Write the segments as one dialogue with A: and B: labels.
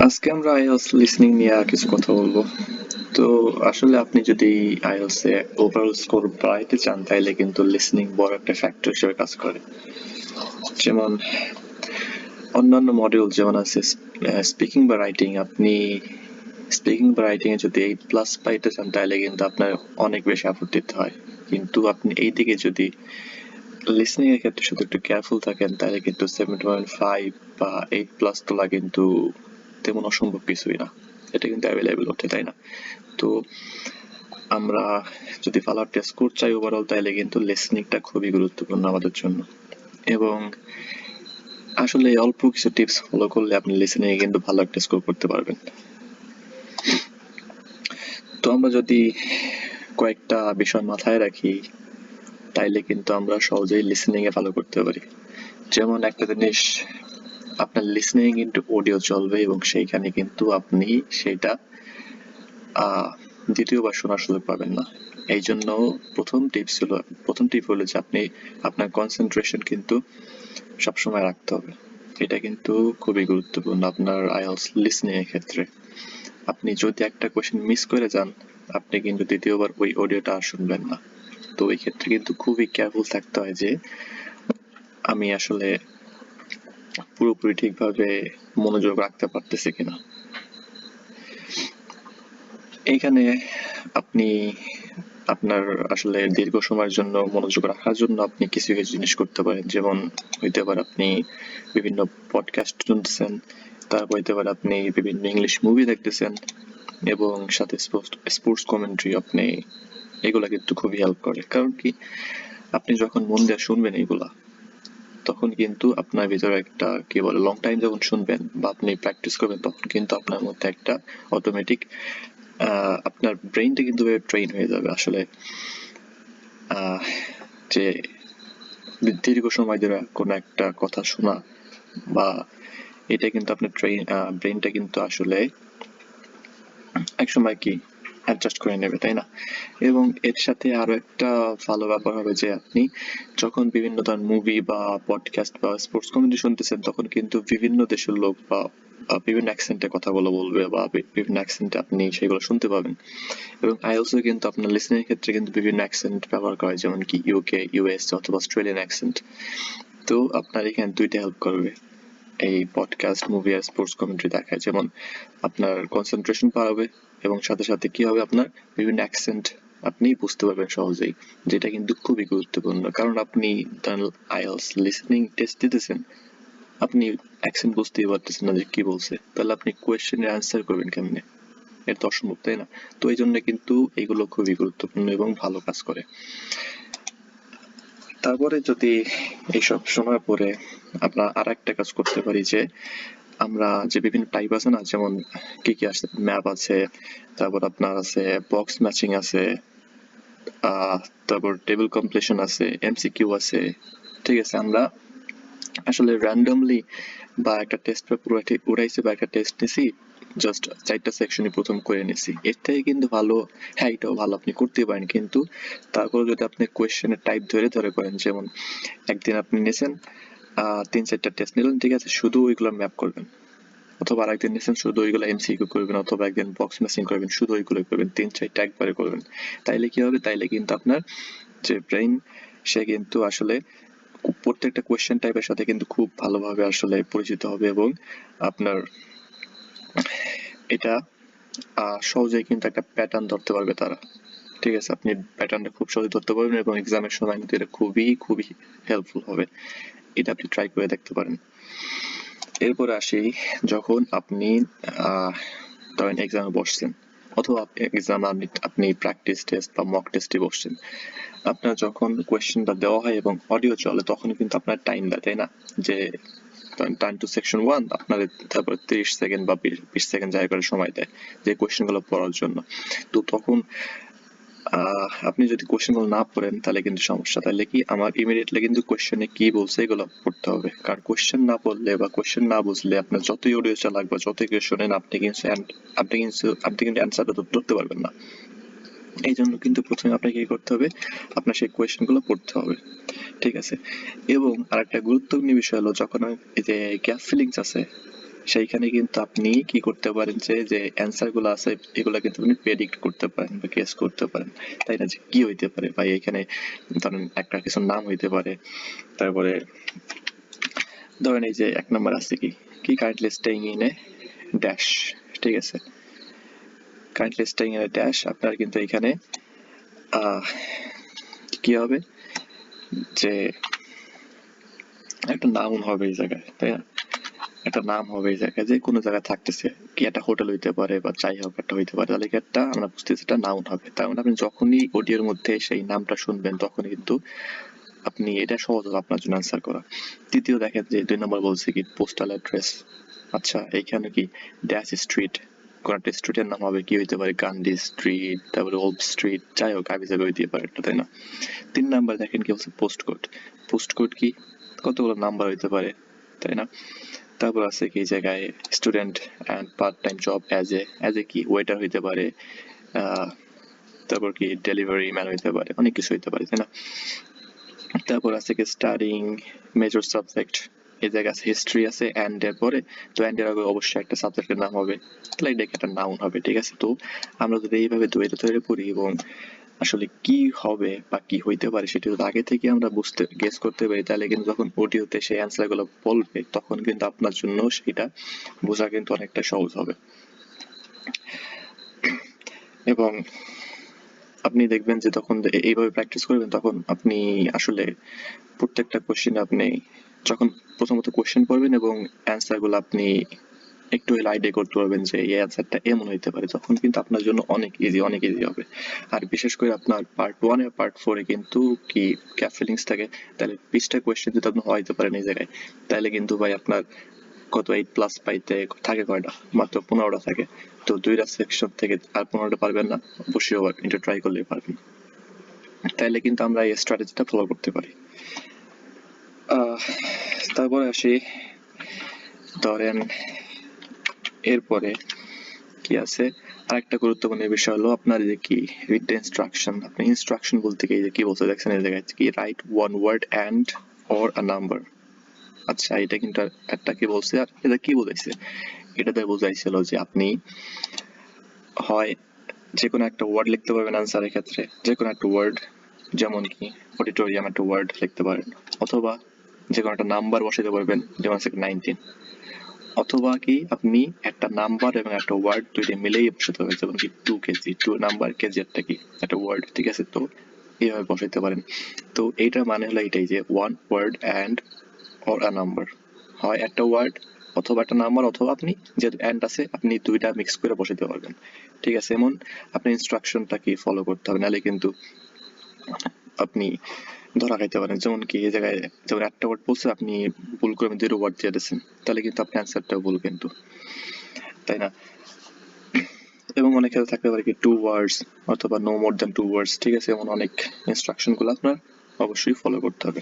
A: আজকে আমরা IELTS listening নিয়ে কিছু কথা বলবো। তো আসলে আপনি যদি আইএলটিএস এ ওভারঅল স্কোর বাড়াইতে চান তাইলে কিন্তু লিসনিং বড় একটা ফ্যাক্টর হিসেবে কাজ করে। যেমন অন্যান্য মডিউল যেমন আছে স্পিকিং বা রাইটিং, আপনি স্পিকিং বা রাইটিং এ যদি 8+ পাইতে চান তাহলে কিন্তু আপনার অনেক বেশি এফোর্ট দিতে হয়। কিন্তু আপনি এই দিকে যদি লিসনিং এর ক্ষেত্রে শুধু একটু কেয়ারফুল থাকেন তাহলে কিন্তু 7.5 বা 8+ তোলা কিন্তু তেমন অসম্ভব কিছুই না। এটা কিন্তু অ্যাভেলেবেল ওঠে, তাই না? তো আমরা যদি ভালো একটা স্কোর চাই ওভারঅল তাহলে কিন্তু লিসনিংটা খুবই গুরুত্বপূর্ণ আমাদের জন্য। এবং আসলে অল্প কিছু টিপস ফলো করলে আপনি লিসনিং এ কিন্তু ভালো একটা স্কোর করতে পারবেন। তো আমরা যদি কয়েকটা বিষয় মাথায় রাখি তাইলে কিন্তু আমরা সহজেই লিসনিং এ ভালো করতে পারি। যেমন একটা জিনিস, আপনার লিসনিং কিন্তু অডিও চলবে এবং সেইখানে কিন্তু আপনি সেটা দ্বিতীয়বার শোনার সুযোগ পাবেন না। এই জন্য প্রথম টিপ হলো যে আপনি আপনার কনসেন্ট্রেশন কিন্তু সবসময় রাখতে হবে। এটা কিন্তু খুবই গুরুত্বপূর্ণ আপনার আইএলটিএস লিসনিং এর ক্ষেত্রে। আপনি যদি একটা কোয়েশ্চেন মিস করে যান আপনি কিন্তু দ্বিতীয়বার ওই অডিওটা আর শুনবেন না। তো এই ক্ষেত্রে কিন্তু খুবই কেয়ারফুল থাকতে হয় যে আমি আসলে পুরোপুরি ঠিকভাবে মনোযোগ রাখতে পারতেছি কিনা। এইখানে আপনি আপনার আসলে দীর্ঘ সময়ের জন্য মনোযোগ রাখার জন্য আপনি কিছু কিছু জিনিস করতে পারেন। যেমন হইতে পারে আপনি বিভিন্ন পডকাস্ট শুনতেছেন, তারপর হইতে পারে আপনি বিভিন্ন ইংলিশ মুভি দেখতেছেন এবং সাথে স্পোর্টস কমেন্ট্রি আপনি এগুলা কিন্তু খুবই হেল্প করে। কারণ কি, আপনি যখন মন দিয়ে শুনবেন এগুলা তখন কিন্তু আপনার ভিতরে একটা কি বলে লং টাইম যখন শুনবেন বা আপনি প্র্যাকটিস করবেন তখন কিন্তু আপনার মধ্যে একটা অটোমেটিক আপনার ব্রেইনটা কিন্তু ট্রেন হয়ে যাবে আসলে যে দীর্ঘ সময় ধরে কোনো একটা কথা শোনা বা এটা কিন্তু আপনার ব্রেইনটা কিন্তু আসলে একসময় কি অ্যাডজাস্ট করে নেবে, তাই না? এবং এর সাথে আরো একটা ভালো ব্যাপার হবে যে আপনি যখন বিভিন্ন ধরনের মুভি বা পডকাস্ট বা স্পোর্টস কমেন্ট্রি শুনতেছেন তখন কিন্তু বিভিন্ন দেশের লোক বা বিভিন্ন অ্যাকসেন্টে কথাগুলো বলবে বা বিভিন্ন অ্যাকসেন্টে আপনি সেগুলো শুনতে পাবেন। এবং আইএলটিএস কিন্তু আপনার লিসনিং এর ক্ষেত্রে কিন্তু বিভিন্ন অ্যাকসেন্ট ব্যবহার করা হয়, যেমন কি ইউকে, ইউএস অথবা অস্ট্রেলিয়ান অ্যাকসেন্ট। তো আপনার এখানে দুইটা হেল্প করবে এই পডকাস্ট, মুভি আর স্পোর্টস কমেন্ট্রি দেখায়। যেমন আপনার কনসেন্ট্রেশন বাড়াবে এবং সাথে সাথে কি হবে, আপনার বিভিন্ন অ্যাকসেন্ট আপনি বুঝতে পারবেন সহজেই, যেটা কিন্তু খুবই গুরুত্বপূর্ণ। কারণ আপনি আইএলটিএস লিসনিং টেস্ট দিতেছেন, আপনি অ্যাকসেন্ট বুঝতেই পারতেছেন না যে কি বলছে, তাহলে আপনি কোয়েশ্চেনের অ্যান্সার করবেন কেমনে? এটা তো অসম্ভব, তাই না? তো এই জন্য কিন্তু এগুলো খুবই গুরুত্বপূর্ণ এবং ভালো কাজ করে। তারপরে যদি এইসব শোনার পরে আমরা আর একটা কাজ করতে পারি যে আমরা যে বিভিন্ন টাইপ আছে না, যেমন কি কি আছে, ম্যাপ আছে, তারপর আপনার আছে বক্স ম্যাচিং আছে, তারপর টেবিল কমপ্লিশন আছে, এমসিকিউ আছে। ঠিক আছে, আমরা আসলে র্যান্ডমলি বা একটা টেস্ট পেপার উড়াইছি বা একটা টেস্ট নিছি, জাস্ট 4টা সেকশনই প্রথম করে নিছি, এর থেকে কিন্তু ভালো। হ্যাঁ, এটাও ভালো, আপনি করতে পারেন, কিন্তু তারপর যদি আপনি কোয়েশ্চেনের টাইপ ধরে ধরে করেন, যেমন একদিন আপনি নিয়েছেন 3-4টা টেস্ট নিলেন, ঠিক আছে, শুধু ওইগুলো ম্যাপ করবেন, অথবা আরেকদিন নিয়েছেন শুধু ওইগুলো এমসিকিউ করবেন, অথবা একদিন বক্স ম্যাচিং করবেন, শুধু ওইগুলো করবেন, 3-4টা একবারে করবেন। তাইলে কি হবে, তাইলে কিন্তু আপনার যে ব্রেইন সে কিন্তু আসলে প্রত্যেকটা কোয়েশ্চেন টাইপের সাথে কিন্তু খুব ভালোভাবে আসলে পরিচিত হবে এবং আপনার এটা সহজেই কিন্তু একটা প্যাটার্ন ধরতে পারবে তারা। ঠিক আছে, আপনি প্যাটার্নটা খুব সহজে ধরতে পারবেন এবং এক্সামের সময় কিন্তু এটা খুবই খুবই হেল্পফুল হবে। এটা আপনি ট্রাই করে দেখতে পারেন। এরপরে আসি, যখন আপনি ধরেন এক্সামে বসছেন অথবা এক্সাম আপনি প্র্যাকটিস টেস্ট বা মক টেস্টে বসছেন, আপনার যখন কোয়েশ্চেনটা দেওয়া হয় এবং অডিও চলে তখন কিন্তু আপনার টাইম দেয়, তাই না? যে টাইম টু সেকশন 1 আপনার, তারপর 30 সেকেন্ড বা 20 সেকেন্ড জায়গা করে সময় দেয় যে কোয়েশ্চেনগুলো পড়ার জন্য। তো তখন আপনি যদি কোয়েশ্চেনগুলো না পড়েন তাহলে কিন্তু সমস্যা। তাহলে কি, আমার ইমিডিয়েটলি কিন্তু কোয়েশ্চেনে কি বলছে এগুলো পড়তে হবে, কারণ কোয়েশ্চেন না পড়লে বা কোয়েশ্চেন না বুঝলে আপনার যতই অডিও চালাক বা যতই কেউ শোনেন আপনি কিন্তু অ্যান্সারটা ধরতে পারবেন না। এই জন্য কিন্তু প্রথমে আপনাকে কি করতে হবে, আপনার সেই কোয়েশ্চেনগুলো পড়তে হবে। ঠিক আছে, এবং আরেকটা গুরুত্বপূর্ণ বিষয় হলো যখন এই যে গ্যাপ ফিলিংস আছে, সেইখানে কিন্তু আপনি কি করতে পারেন যে অ্যান্সার গুলো আছে এগুলো কিন্তু আপনি প্রেডিক্ট করতে পারেন বা গেস করতে পারেন, তাই না, যে কি হইতে পারে ভাই এখানে। ধরেন একটা কিছুর নাম হইতে পারে, তারপরে ধরেন এই যে 1 নম্বর আছে কি কি currently staying in a dash, ঠিক আছে, currently staying in a dash. আপনার কিন্তু এখানে কি হবে যে একটা নাউন হবে এই জায়গায়, তাই না, একটা নাম হবে এই জায়গায়, যে কোনো জায়গায় থাকতেছে, কি একটা হোটেল হইতে পারে বা যাই হোক একটা হইতে পারে, তাহলে কি একটা আমরা বুঝতেছি একটা নাউন হবে। তার মানে আপনি যখনই অডিওর মধ্যে সেই নামটা শুনবেন তখন কিন্তু আপনি এটা সহজ হবে আপনার জন্য অ্যান্সার করা। তৃতীয় দেখেন যে 2 নম্বর বলছে কি পোস্টাল অ্যাড্রেস। আচ্ছা এইখানে কি ড্যাশ স্ট্রিট, কোন একটা স্ট্রিটের নাম হবে কি হইতে পারে গান্ধী স্ট্রিট, তারপরে ওল্ড স্ট্রিট, যাই হোক আবি যাবে হইতে পারে একটা, তাই না। 3 নাম্বার দেখেন কি বলছে পোস্ট কোড। পোস্ট কোড কি কতগুলো নাম্বার হইতে পারে, তাই না। তারপর আছে কি এই জায়গায় student and part time job as a কি ওয়েটার হইতে পারে, তারপর কি ডেলিভারি ম্যান হইতে পারে, অনেক কিছু হইতে পারে, তাই না। তারপর আছে কি স্টাডিং মেজর সাবজেক্ট, এই জায়গায় আছে হিস্ট্রি আছে অ্যান্ড এর পরে, তো অ্যান্ড এর আগে অবশ্যই একটা সাবজেক্টের নাম হবে, তাহলে এটা একটা নাউন হবে, ঠিক আছে। তো আমরা যদি এইভাবে তৈরি তৈরি করি এবং আসলে কি হবে বা কি হইতে পারে সেটা যদি আগে থেকে আমরা বুঝতে গেস করতে পারি, তাহলে কিন্তু যখন অডিওতে সেই অ্যান্সার গুলো বলবে তখন কিন্তু আপনার জন্য সেটা বোঝা কিন্তু অনেকটা সহজ হবে। এবং আপনি দেখবেন যে তখন এইভাবে প্র্যাকটিস করবেন তখন আপনি আসলে প্রত্যেকটা কোশ্চেনে আপনি যখন প্রথমত কোশ্চেন পড়বেন এবং অ্যান্সার গুলো আপনি একটু হলে আইডিয়া করতে পারবেন যে এই অ্যান্সারটা এমন হইতে পারে, তখন কিন্তু আপনার জন্য অনেক ইজি হবে। আর বিশেষ করে আপনার পার্ট 1 আর পার্ট 4 এ কিন্তু কি গ্যাপ ফিলিংস থাকে, তাহলে 20টা কোয়েশ্চেন যদি আপনি হইতে পারেন এই জায়গায়, তাহলে কিন্তু ভাই আপনার কত 8+ পাইতে থাকে কয়টা, মাত্র 15টা থাকে। তো 2টা সেকশন থেকে আর 15টা পারবেন না, অবশ্যই এটা ট্রাই করলেই পারবেন। তাইলে কিন্তু আমরা এই স্ট্র্যাটেজিটা ফলো করতে পারি। তারপরে আসি, ধরেন এরপরে কি আছে আরেকটা গুরুত্বপূর্ণ বিষয় হলো আপনার যে কি রিড দ্য ইনস্ট্রাকশন। আপনি ইনস্ট্রাকশন বলতে কি যে কি বলতে দেখছেন এই জায়গায় কি write one word and or a number. আচ্ছা এটা কিন্তু একটা কি বলছে আর এটা কি বোঝাইছে, এটাতে বোঝাইছিল যে আপনি হয় যে কোনো একটা ওয়ার্ড লিখতে পারবেন আনসারের ক্ষেত্রে, যে কোনো একটা ওয়ার্ড, যেমন কি অডিটোরিয়াম একটা ওয়ার্ড লিখতে পারেন, অথবা যে কোনো একটা নাম্বার বসাতে পারবেন যেমন 19, অথবা কি আপনি একটা নাম্বার এবং একটা ওয়ার্ড দুইটা মিলেই বসাতে পারবেন, যেমন কি 2 কেজি, 2 নাম্বার, কেজি একটা কি একটা ওয়ার্ড, ঠিক আছে। তো এইভাবে বসাইতে পারেন। তো এইটার মানে হলো এটাই যে one word and or a number, হয় একটা ওয়ার্ড অথবা একটা নাম্বার, অথবা আপনি যেহেতু অ্যান্ড আছে আপনি দুইটা মিক্স করে বসাতে পারবেন, ঠিক আছে। এমন আপনি ইনস্ট্রাকশনটা কি ফলো করতে হবে, নাহলে কিন্তু আপনি ধরা খাইতে পারেন। যেমন কি এই জায়গায় যেমন একটা ওয়ার্ড বলছে আপনি ভুল করে 0 ওয়ার্ড দিয়ে দিয়েছেন, তাহলে কিন্তু আপনার অ্যান্সারটাও ভুল কিন্তু, তাই না। এবং অনেক ক্ষেত্রে থাকতে পারে কি 2 ওয়ার্ডস অথবা নো মোর দ্যান 2 ওয়ার্ডস, ঠিক আছে। এমন অনেক ইনস্ট্রাকশন গুলো আপনার অবশ্যই ফলো করতে হবে।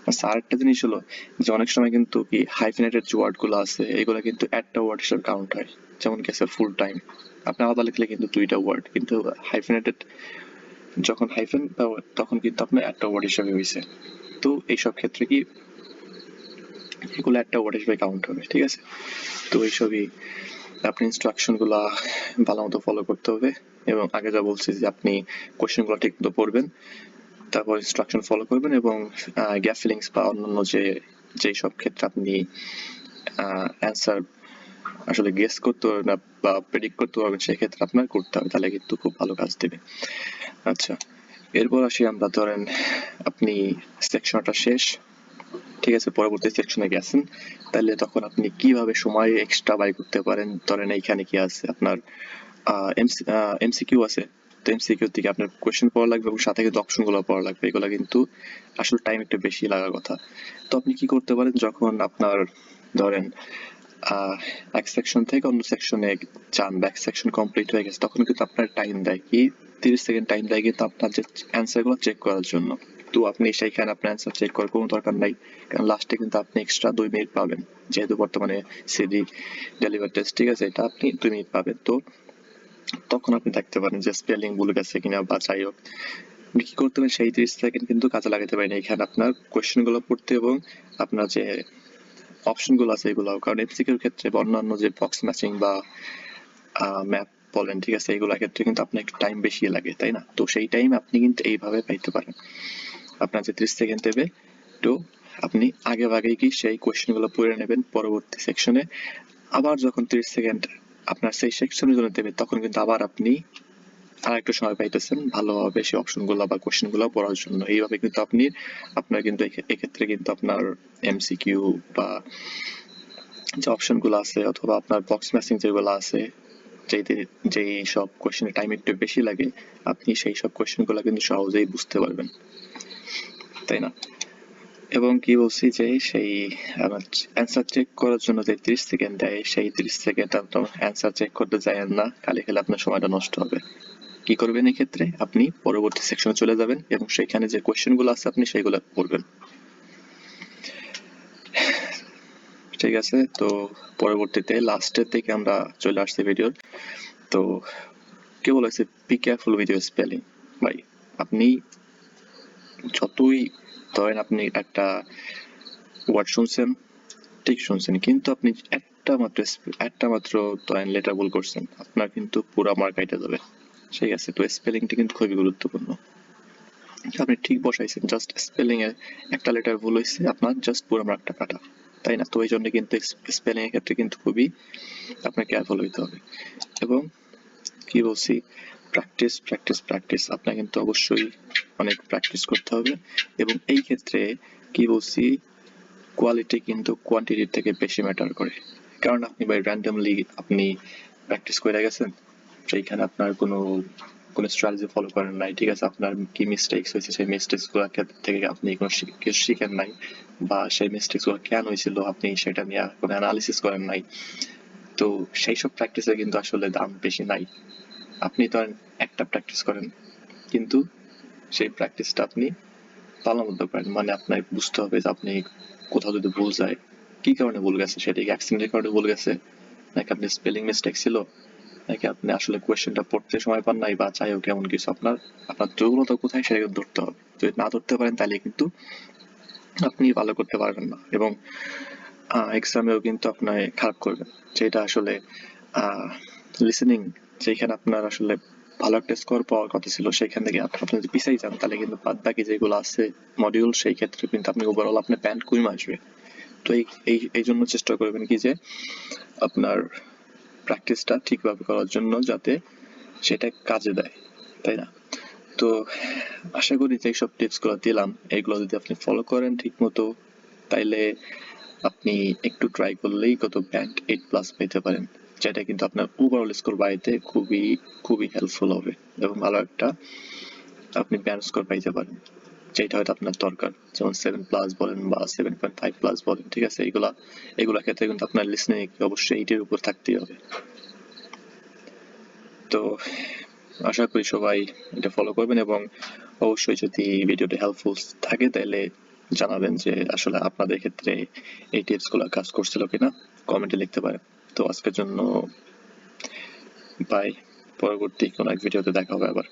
A: আচ্ছা আরেকটা জিনিস হলো যে অনেক সময় কিন্তু কি হাইফেনেটেড যে ওয়ার্ড গুলো আছে এগুলো কিন্তু একটা ওয়ার্ড হিসেবে কাউন্ট হয়, যেমন কি আছে ফুল টাইম, আপনি আলাদা লিখলে কিন্তু 2টা ওয়ার্ড, কিন্তু হাইফেনেটেড যখন হাইফেন তখন কিন্তু আপনার একটা ওয়ার্ড হিসেবে হয়েছে। তো এইসব ক্ষেত্রে কি এগুলো একটা ওয়ার্ড হিসেবে কাউন্ট হবে, ঠিক আছে। তো এইসবই আপনি ইনস্ট্রাকশন গুলা ভালো মতো ফলো করতে হবে, এবং আগে যা বলছি যে আপনি কোশ্চেন গুলো ঠিক মতো পড়বেন, তারপর ইনস্ট্রাকশন ফলো করবেন, এবং গ্যাপ ফিলিংস বা অন্যান্য যেই সব ক্ষেত্রে আপনি অ্যান্সার আসলে গেস করতে পারবেন না বা প্রেডিক্ট করতে পারবেন সেক্ষেত্রে আপনার করতে হবে, তাহলে কিন্তু খুব ভালো কাজ দেবে। আচ্ছা এরপর আসি আমরা, ধরেন আপনি সেকশনটা শেষ, ঠিক আছে, পরবর্তী সেকশনে গেছেন, তাহলে তখন আপনি কিভাবে সময় এক্সট্রা বাই করতে পারেন। ধরেন এইখানে কি আছে আপনার এমসিকিউ আছে, তো এমসিকিউ থেকে আপনার কোয়েশ্চেন পড়া লাগবে এবং সাথে কিন্তু অপশন গুলো পড়া লাগবে, এগুলো কিন্তু আসলে টাইম একটু বেশি লাগার কথা। তো আপনি কি করতে পারেন, যখন আপনার ধরেন এক সেকশন থেকে অন্য সেকশনে যান বা এক সেকশন কমপ্লিট হয়ে গেছে, তখন কিন্তু আপনার টাইম দেয় কি 30 সেকেন্ড টাইম দেয় কিন্তু আপনার যে অ্যান্সার গুলো চেক করার জন্য। তো আপনি সেইখানে আপনার অ্যান্সার চেক করার কোনো দরকার নাই, কারণ লাস্টে কিন্তু আপনি এক্সট্রা 2 মিনিট পাবেন, যেহেতু বর্তমানে সিডি ডেলিভার টেস্ট, ঠিক আছে, এটা আপনি 2 মিনিট পাবেন। তো তখন আপনি দেখতে পারেন যে স্পেলিং ভুল গেছে কিনা বা যাই হোক, আপনি কি করতে পারেন সেই 30 সেকেন্ড কিন্তু কাজে লাগাতে পারেন এখানে আপনার কোয়েশ্চেন গুলো পড়তে এবং আপনার যে অপশনগুলো আছে এগুলাও, কারণ এমসিকিউর ক্ষেত্রে বা অন্যান্য যে বক্স ম্যাচিং বা ম্যাপ বলেন, ঠিক আছে, এগুলোর ক্ষেত্রে কিন্তু আপনার একটু টাইম বেশি লাগে, তাই না? তো সেই টাইম আপনি কিন্তু এইভাবে পাইতে পারেন। আপনার যে 30 সেকেন্ড দেবে, তো আপনি আগে ভাগেই কি সেই কোয়েশ্চেনগুলো পড়ে নেবেন পরবর্তী সেকশনে। আবার যখন 30 সেকেন্ড আপনার সেই সেকশনের জন্য দেবে, তখন কিন্তু আবার আপনি আর একটু সময় পাইতেছেন ভালোভাবে সেই অপশনগুলো বা কোয়েশ্চেনগুলো পড়ার জন্য। এইভাবে কিন্তু আপনি আপনার কিন্তু এক্ষেত্রে কিন্তু আপনার এমসিকিউ বা যে অপশনগুলো আছে অথবা আপনার বক্স ম্যাচিং যেগুলো আছে, যেই সব কোয়েশ্চেনে টাইম একটু বেশি লাগে, আপনি সেই সব কোয়েশ্চেনগুলো কিন্তু সহজেই বুঝতে পারবেন, তাই না? এবং কি বলছি যে সেই অ্যান্সার চেক করার জন্য যে 30 সেকেন্ড দেয়, সেই 30 সেকেন্ড আপনার অ্যান্সার চেক করতে যাবেন না, খালি খালি আপনার সময়টা নষ্ট হবে। কি করবেন এই ক্ষেত্রে, আপনি পরবর্তী সেকশনে চলে যাবেন এবং সেখানে যে কোয়েশ্চেনগুলো আছে আপনি সেইগুলো পড়বেন। ঠিক আছে, তো পরবর্তীতে লাস্টের দিকে আমরা চলে আসছি ভিডিওর। তো কে বলেছে be careful with your spelling. ভাই, আপনি যতই ধরেন আপনি একটা ওয়ার্ড শুনছেন, ঠিক শুনছেন, কিন্তু আপনি একটা মাত্র ধরেন লেটার ভুল করছেন, আপনার কিন্তু পুরো মার্ক কাইটা যাবে। ঠিক আছে, তো স্পেলিংটা কিন্তু খুবই গুরুত্বপূর্ণ। আপনি ঠিক বসাইছেন, জাস্ট স্পেলিং এ একটা লেটার ভুল হয়েছে, আপনার জাস্ট পুরো মার্কটা কাটা, তাই না? তো এই জন্য কিন্তু স্পেলিং এর ক্ষেত্রে কিন্তু খুবই আপনার কেয়ারফুল হইতে হবে। এবং কি বলছি, প্র্যাকটিস প্র্যাকটিস প্র্যাকটিস, আপনার কিন্তু অবশ্যই অনেক প্র্যাকটিস করতে হবে। এবং এই ক্ষেত্রে কি বলছি, কোয়ালিটি কিন্তু কোয়ান্টিটির থেকে বেশি ম্যাটার করে। কারণ আপনি বাই র্যান্ডমলি আপনি প্র্যাকটিস করে গেছেন, সেইখানে আপনার কোনো স্ট্র্যাটেজি ফলো করেন নাই, ঠিক আছে, আপনার কি মিস্টেক্স হয়েছে সেই মিস্টেক্স গুলো থেকে আপনি কোনো কিছু শিখেন নাই, বা সেই মিস্টেক্স গুলো কেন হয়েছিল আপনি সেটা নিয়ে কোনো অ্যানালিসিস করেন নাই, তো সেই সব প্র্যাকটিসে কিন্তু আসলে দাম বেশি নাই। আপনি তো একটা প্র্যাকটিস করেন, কিন্তু সেই প্র্যাকটিসটা আপনি তালাবদ্ধ করেন, মানে আপনার বুঝতে হবে যে আপনি কোথাও যদি ভুল যায়, কি কারণে ভুল গেছে, সেটা কি অ্যাক্সিডেন্টের কারণে ভুল গেছে, নাকি আপনি স্পেলিং মিস্টেক ছিল, নাকি আপনি আসলে কোয়েশ্চেনটা পড়তে সময় পান নাই, বা চাইও কেমন কিছু, আপনার দুর্বলতা কোথায় সেটা কিন্তু ধরতে হবে। যদি না ধরতে পারেন তাহলে কিন্তু আপনি ভালো করতে পারবেন না, এবং এক্সামেও কিন্তু আপনার খারাপ করবেন। যেটা আসলে লিসেনিং, যেখানে আপনার আসলে ভালো একটা স্কোর পাওয়ার কথা ছিল, সেখান থেকে আপনি যদি পিছাই যান, তাহলে কিন্তু বাদ বাকি যেগুলো আছে মডিউল, সেই ক্ষেত্রে কিন্তু আপনি ওভারঅল আপনার ব্যান্ড কমে আসবে। তো এই জন্য চেষ্টা করবেন কি যে আপনার প্র্যাকটিসটা ঠিকভাবে করার জন্য, যাতে সেটা কাজে দেয়, তাই না? তো আশা করি যে সব টিপসগুলো দিলাম, এগুলো যদি আপনি ফলো করেন ঠিক মতো, তাইলে আপনি একটু ট্রাই করলেই কত ব্যান্ড 8+ পেতে পারেন, যেটা কিন্তু আপনার ওভারঅল স্কোর বাড়াইতে খুবই খুবই হেল্পফুল হবে, এবং ভালো একটা আপনি ব্যান্ড স্কোর পাইতে পারেন, যেটা হয়তো আপনার দরকার, যেমন 7+ বলেন বা 7.5+ বলেন, ঠিক আছে, এগুলা ক্ষেত্রে কিন্তু আপনার লিসনিং অবশ্যই 8 এর উপর থাকতেই হবে। তো আশা করি সবাই এটা ফলো করবেন, এবং অবশ্যই যদি ভিডিওটা হেল্পফুল থাকে তাহলে জানাবেন যে আসলে আপনাদের ক্ষেত্রে এই টিপসগুলো কাজ করছিল কিনা, কমেন্টে লিখতে পারেন। তো আজকের জন্য বাই, পরবর্তী কোনো এক ভিডিওতে দেখা হবে আবার।